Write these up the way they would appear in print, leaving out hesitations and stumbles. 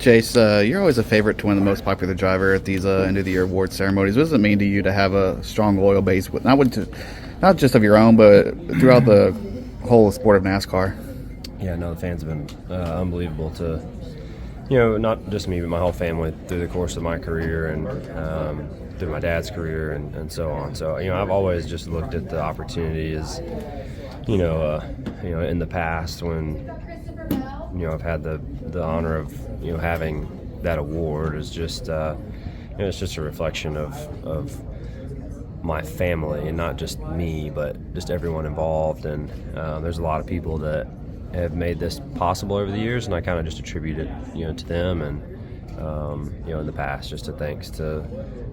Chase, you're always a favorite to win the most popular driver at these end of the year award ceremonies. What does it mean to you to have a strong, loyal base, with not just of your own, but throughout the whole sport of NASCAR? Yeah, no, the fans have been unbelievable to, not just me, but my whole family through the course of my career and through my dad's career and so on. So, I've always just looked at the opportunity as, in the past when, I've had the honor of, having that award is just, it's just a reflection of my family and not just me, but just everyone involved. And there's a lot of people that have made this possible over the years, and I kind of just attribute it, to them and, in the past, just a thanks to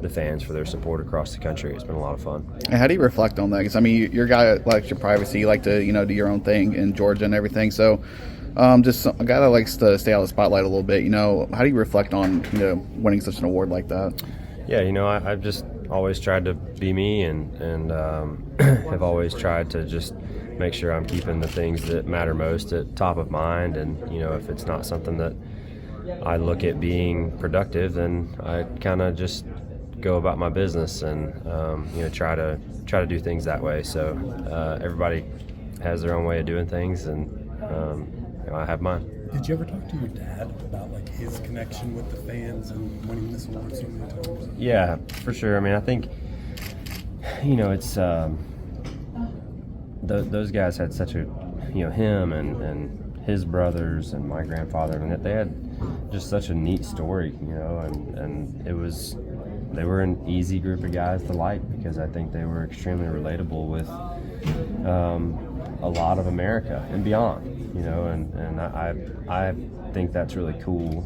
the fans for their support across the country. It's been a lot of fun. And how do you reflect on that? Because, you're a guy that likes your privacy. You like to, do your own thing in Georgia and everything. So just a guy that likes to stay out of the spotlight a little bit, how do you reflect on, winning such an award like that? Yeah, I've just always tried to be me and have always tried to just make sure I'm keeping the things that matter most at top of mind. And, if it's not something that I look at being productive, then I kind of just go about my business and, try to do things that way. So everybody has their own way of doing things, and I have mine. Did you ever talk to your dad about his connection with the fans and winning this award so many times? Yeah, for sure. I think, it's those guys had such a, him and his brothers and my grandfather, and they had just such a neat story, and they were an easy group of guys to like because I think they were extremely relatable with a lot of America and beyond, and I think that's really cool.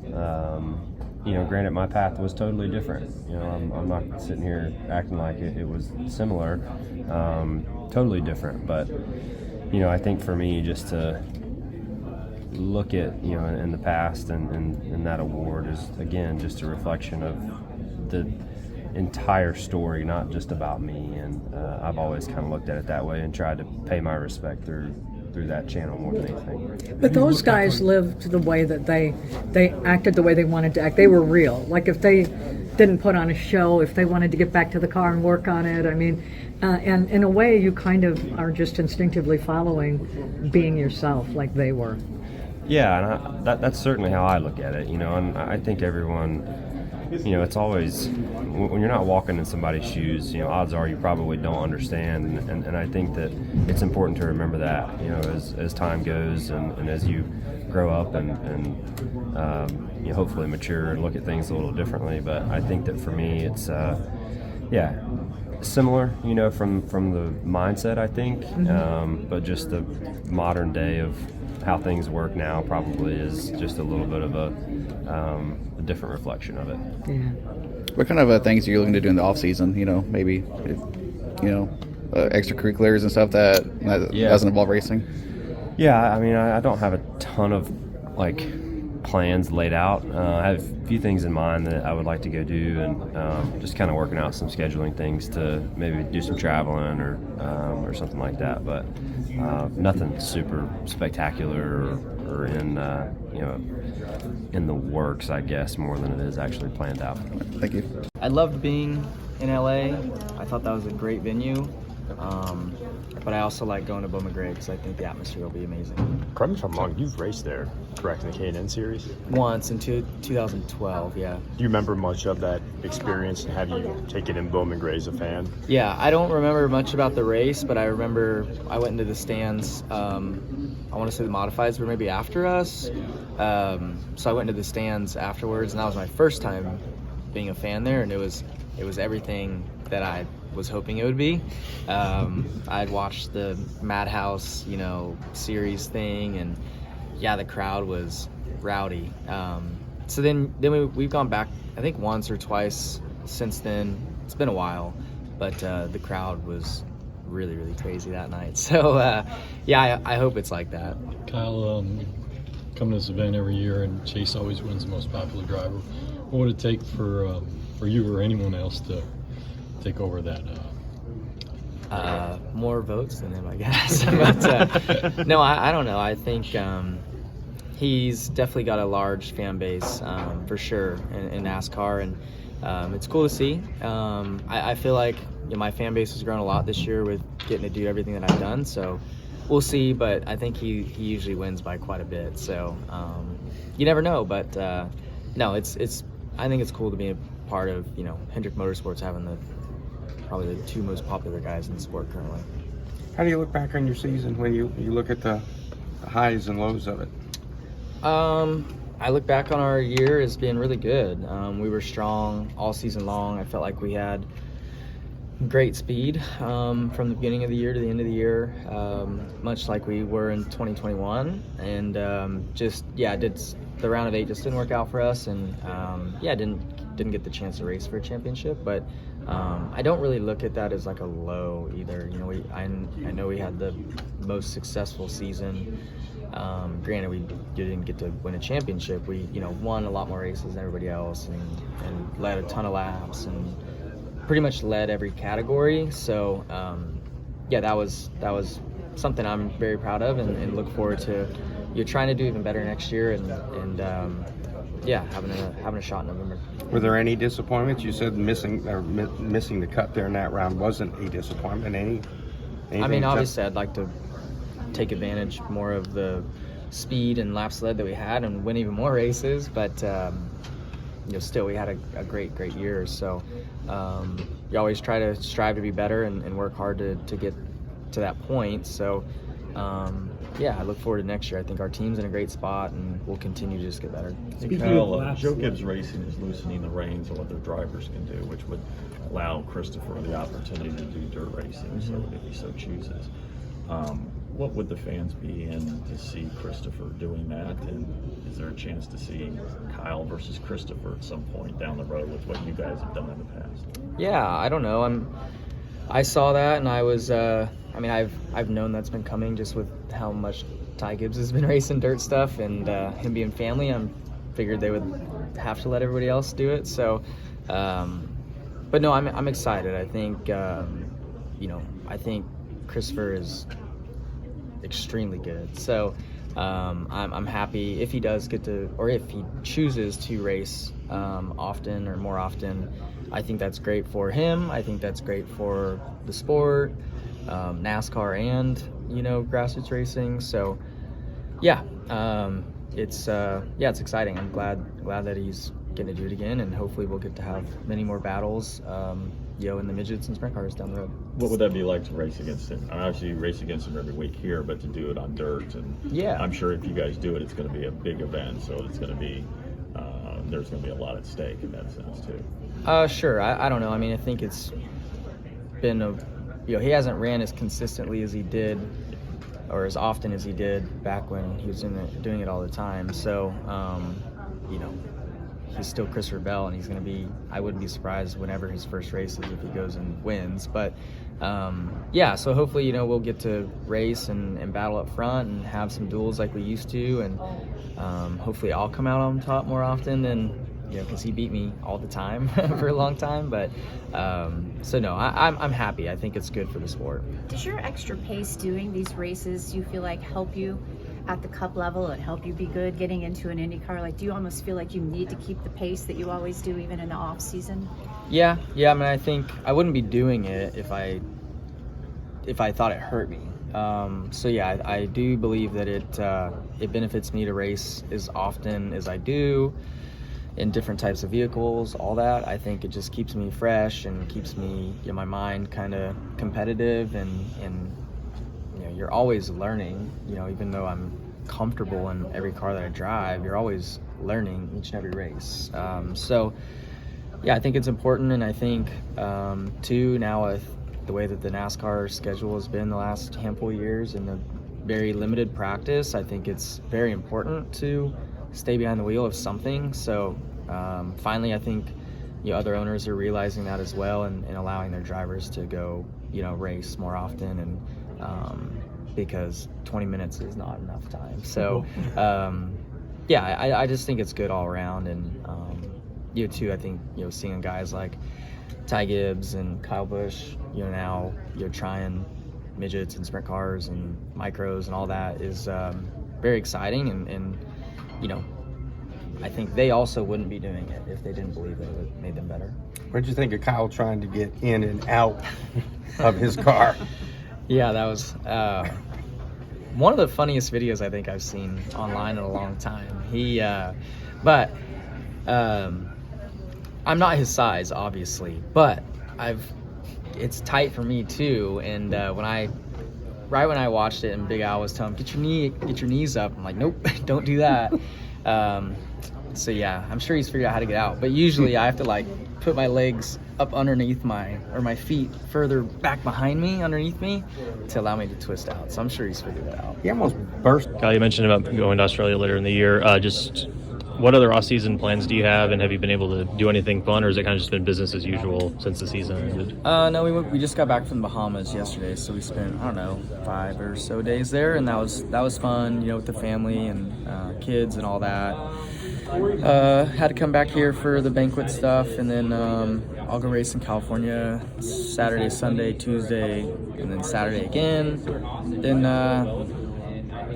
Granted, my path was totally different. I'm not sitting here acting like it was similar, totally different. But, I think for me, just to look at, in the past and that award is, again, just a reflection of the entire story, not just about me. And I've always kind of looked at it that way and tried to pay my respect through that channel more than anything. But those guys lived the way that they acted the way they wanted to act. They were real. If they didn't put on a show, if they wanted to get back to the car and work on it, and in a way you kind of are just instinctively following being yourself like they were. Yeah, and that's certainly how I look at it, and I think everyone, it's always, when you're not walking in somebody's shoes, odds are you probably don't understand, and I think that it's important to remember that, as time goes and as you grow up and hopefully mature and look at things a little differently. But I think that for me, it's, similar, from the mindset, I think, but just the modern day of how things work now probably is just a little bit of a different reflection of it. Yeah. What kind of things are you looking to do in the off season? Maybe extracurriculars and stuff that doesn't involve racing. Yeah, I don't have a ton of plans laid out. I have a few things in mind that I would like to go do, and just kind of working out some scheduling things to maybe do some traveling or something like that. But nothing super spectacular or in in the works, I guess, more than it is actually planned out. Thank you. I loved being in LA. I thought that was a great venue. But I also like going to Bowman because I think the atmosphere will be amazing. Correct me if I'm wrong, you've raced there, correct, in the K&N series? Once in 2012, yeah. Do you remember much of that experience, and have you taken in Bowman Gray as a fan? Yeah, I don't remember much about the race, but I remember I went into the stands. I want to say the modifieds were maybe after us. So I went into the stands afterwards, and that was my first time being a fan there, and it was everything that I was hoping it would be. I'd watched the Madhouse, series thing, and yeah, the crowd was rowdy. So then we've gone back, I think once or twice since then. It's been a while, but the crowd was really, really crazy that night. So I hope it's like that. Kyle, come to this event every year, and Chase always wins the most popular driver. What would it take for you or anyone else to take over that? More votes than him, I guess. But no, I don't know. I think He's definitely got a large fan base, for sure, in NASCAR, and it's cool to see. I feel like my fan base has grown a lot this year with getting to do everything that I've done, so we'll see, but I think he usually wins by quite a bit, so you never know, but no, I think it's cool to be a part of, Hendrick Motorsports having probably the two most popular guys in the sport currently. How do you look back on your season when you look at the highs and lows of it? I look back on our year as being really good. We were strong all season long. I felt like we had great speed from the beginning of the year to the end of the year, much like we were in 2021. And the round of 8 just didn't work out for us, and didn't get the chance to race for a championship. But I don't really look at that as like a low either. I know we had the most successful season. Granted, we didn't get to win a championship. We, won a lot more races than everybody else, and led a ton of laps, and pretty much led every category. So, that was something I'm very proud of, and look forward to trying to do even better next year, and having a shot in November. Were there any disappointments? You said missing the cut there in that round wasn't a disappointment. Anything Obviously, I'd like to take advantage more of the speed and laps led that we had and win even more races, but still we had a great year. So you always try to strive to be better and work hard to get to that point. So I look forward to next year. I think our team's in a great spot, and we'll continue to just get better. Kyle, Joe Gibbs Racing is loosening the reins on what their drivers can do, which would allow Christopher the opportunity to do dirt racing, so if he so chooses. What would the fans be in to see Christopher doing that? And is there a chance to see Kyle versus Christopher at some point down the road with what you guys have done in the past? Yeah, I don't know. I saw that, and I was. I've known that's been coming just with how much Ty Gibbs has been racing dirt stuff, and him being family. I figured they would have to let everybody else do it. So, but no, I'm excited. I think I think Christopher is extremely good. So I'm happy if he does get to, or if he chooses to race often or more often. I think that's great for him. I think that's great for the sport, NASCAR and grassroots racing. So it's exciting. I'm glad that he's getting to do it again, and hopefully we'll get to have many more battles in the midgets and sprint cars down the road. What would that be like to race against him? Obviously, you race against him every week here, but to do it on dirt, and I'm sure if you guys do it, it's going to be a big event, so it's going to be there's going to be a lot at stake in that sense too. Sure. I don't know. I think it's been he hasn't ran as consistently as he did, or as often as he did back when he was doing it all the time. So, he's still Christopher Bell, and he's going to be, I wouldn't be surprised whenever his first race is if he goes and wins. But, so hopefully, we'll get to race and battle up front and have some duels like we used to. And hopefully I'll come out on top more often than, because he beat me all the time for a long time. But, I'm happy. I think it's good for the sport. Does your extra pace doing these races, you feel like help you at the cup level and help you be good getting into an IndyCar? Like, do you almost feel like you need to keep the pace that you always do even in the off season? Yeah. I think I wouldn't be doing it if I thought it hurt me. I do believe that it benefits me to race as often as I do in different types of vehicles, all that. I think it just keeps me fresh and keeps me, my mind kind of competitive, and you're always learning, even though I'm comfortable in every car that I drive, you're always learning each and every race. I think it's important, and I think too, now with the way that the NASCAR schedule has been the last handful of years and the very limited practice, I think it's very important to stay behind the wheel of something. So finally, I think other owners are realizing that as well, and allowing their drivers to go race more often, and because 20 minutes is not enough time. So I just think it's good all around. And too, I think seeing guys like Ty Gibbs and Kyle Busch now trying midgets and sprint cars and micros and all that is very exciting, and I think they also wouldn't be doing it if they didn't believe that it would made them better. What'd you think of Kyle trying to get in and out of his car? Yeah, that was one of the funniest videos I think I've seen online in a long time. I'm not his size, obviously, but it's tight for me too. And when I watched it and Big Al was telling him, get your knees up, I'm like, nope, don't do that. So yeah, I'm sure he's figured out how to get out. But usually I have to like put my legs up underneath my feet further back behind me, underneath me, to allow me to twist out. So I'm sure he's figured it out. He almost burst. Kyle, you mentioned about going to Australia later in the year. Just what other off-season plans do you have, and have you been able to do anything fun, or has it kind of just been business as usual since the season ended? No, we just got back from the Bahamas yesterday, so we spent 5 or so days there, and that was fun, with the family and kids and all that. Had to come back here for the banquet stuff, and then I'll go race in California Saturday, Sunday, Tuesday, and then Saturday again. Then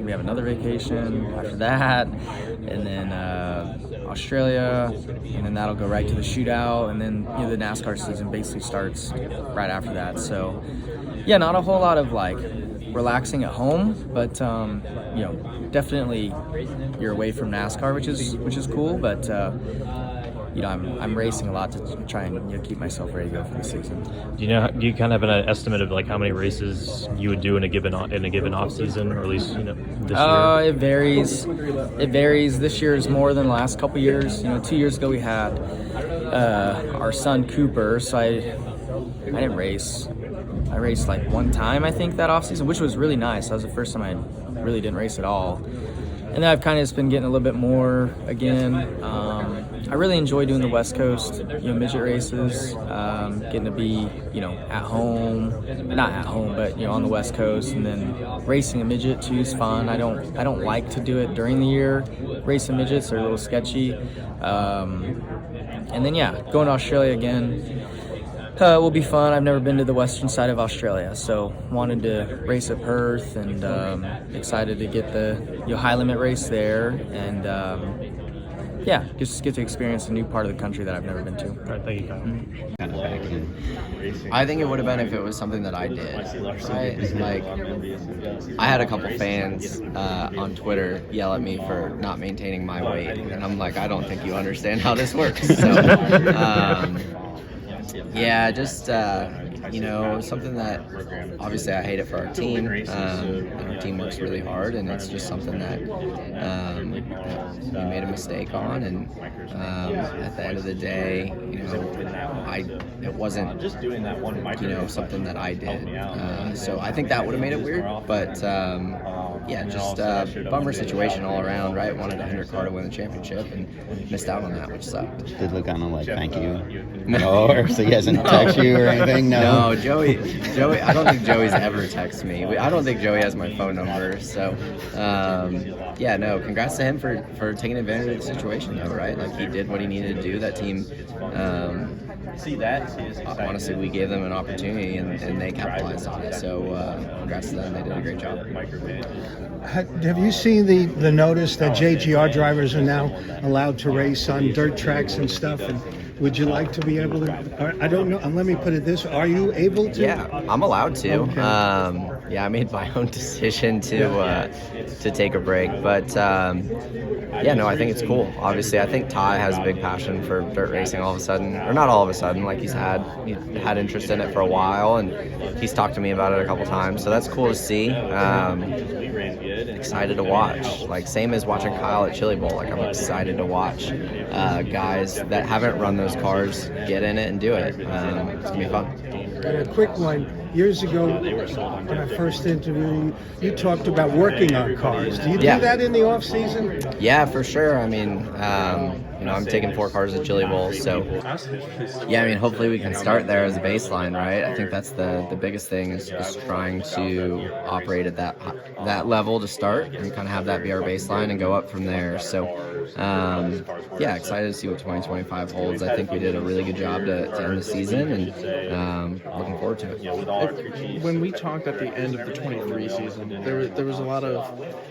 we have another vacation after that, and then Australia, and then that'll go right to the shootout, and then the NASCAR season basically starts right after that. So yeah, not a whole lot of like relaxing at home, but definitely you're away from NASCAR, which is cool, but I'm racing a lot to try and keep myself ready to go for the season. Do you kind of have an estimate of like how many races you would do in a given off season, or at least this year? It varies. This year is more than the last couple years. 2 years ago we had our son Cooper, so I didn't race. I raced like one time, I think, that off season, which was really nice. That was the first time I really didn't race at all. And then I've kind of just been getting a little bit more again. I really enjoy doing the West Coast, midget races, getting to be, at home, not at home, but on the West Coast, and then racing a midget too is fun. I don't like to do it during the year. Racing midgets are a little sketchy. And then going to Australia again. Will be fun. I've never been to the western side of Australia, so wanted to race at Perth, and excited to get the high limit race there, and just get to experience a new part of the country that I've never been to. All right, thank you, Kyle. I think it would have been if it was something that I did, right? Like, I had a couple fans on Twitter yell at me for not maintaining my weight, and I'm like, I don't think you understand how this works. So, something that obviously I hate it for our team. Our team works really hard, and it's just something that we made a mistake on. And at the end of the day, it wasn't something that I did. So I think that would have made it weird. But bummer situation all around, right? Wanted a 100-car to win the championship and missed out on that, which sucked. Did look kind of like thank you. No, so he hasn't texted you or anything? No, Joey, I don't think Joey's ever texted me. I don't think Joey has my phone number. So, congrats to him for taking advantage of the situation, though, right? Like, he did what he needed to do. That team, honestly, we gave them an opportunity, and they capitalized on it. So, congrats to them. They did a great job. Have you seen the notice that JGR drivers are now allowed to race on dirt tracks and stuff? And would you like to be able to? I don't know. Let me put it this way: are you able to? Yeah, I'm allowed to. Okay. I made my own decision to take a break, but I think it's cool. Obviously, I think Ty has a big passion for dirt racing. All of a sudden, or not all of a sudden, like he had interest in it for a while, and he's talked to me about it a couple times. So that's cool to see. Excited to watch. Like, same as watching Kyle at Chili Bowl. Like, I'm excited to watch guys that haven't run those cars get in it and do it. It's gonna be fun. And a quick one. Years ago, when I first interviewed you, you talked about working on cars. Do you do that in the off season? Yeah, for sure. I mean, I'm taking 4 cars at Chili Bowl, so hopefully we can start there as a baseline, right? I think that's the biggest thing is trying to operate at that level to start and kind of have that be our baseline and go up from there. So, excited to see what 2025 holds. I think we did a really good job to end the season, and looking forward to it. when we talked at the end of the 23 season, there was a lot of,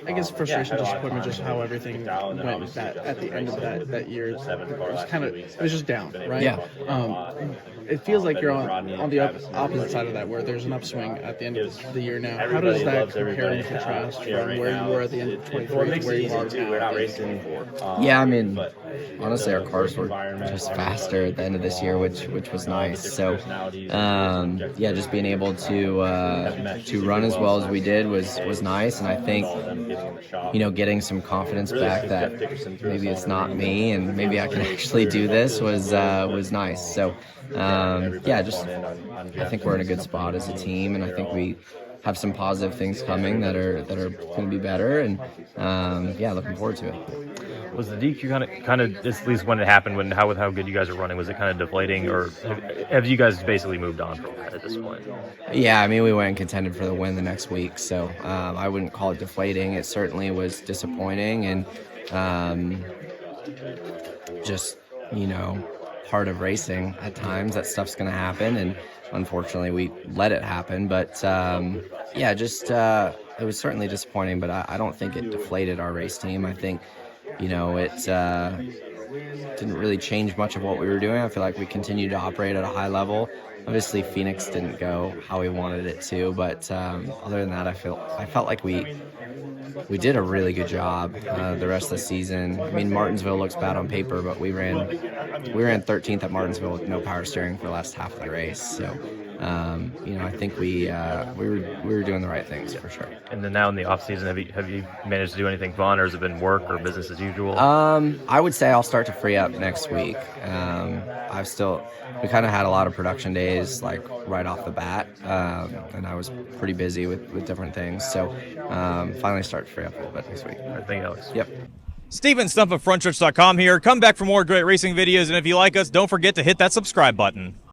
I guess, frustration, disappointment, just how everything went at the end of that year. It was just down, right? Yeah. It feels like you're on the opposite side of that, where there's an upswing at the end of the year now. How does that compare and contrast from where you were at the end of 23 to where you are now? Yeah, I mean, honestly, our cars were just faster at the end of this year, which was nice. So, yeah, just being able to run as well as we did was nice, and I think, getting some confidence back that maybe it's not me and maybe I can actually do this was nice. So, I think we're in a good spot as a team, and I think we have some positive things coming that are going to be better, and looking forward to it. Was the DQ kind of at least when it happened, with how good you guys are running, was it kind of deflating, or have you guys basically moved on from that at this point? Yeah, I mean, we went and contended for the win the next week, so I wouldn't call it deflating. It certainly was disappointing, and just part of racing at times. That stuff's going to happen, and unfortunately we let it happen. But it was certainly disappointing, but I don't think it deflated our race team. I think it didn't really change much of what we were doing. I feel like we continued to operate at a high level. Obviously Phoenix didn't go how we wanted it to, but other than that, I felt like we did a really good job the rest of the season. I mean, Martinsville looks bad on paper, but we ran 13th at Martinsville with no power steering for the last half of the race. So, I think we were doing the right things for sure. And then now in the off season, have you managed to do anything fun, or has it been work or business as usual? I would say I'll start to free up next week. We kind of had a lot of production days like right off the bat, and I was pretty busy with different things. So finally start to free up a little bit next week. I think Alex. Yep. Steven Stumpf of Frontstretch.com here. Come back for more great racing videos, and if you like us, don't forget to hit that subscribe button.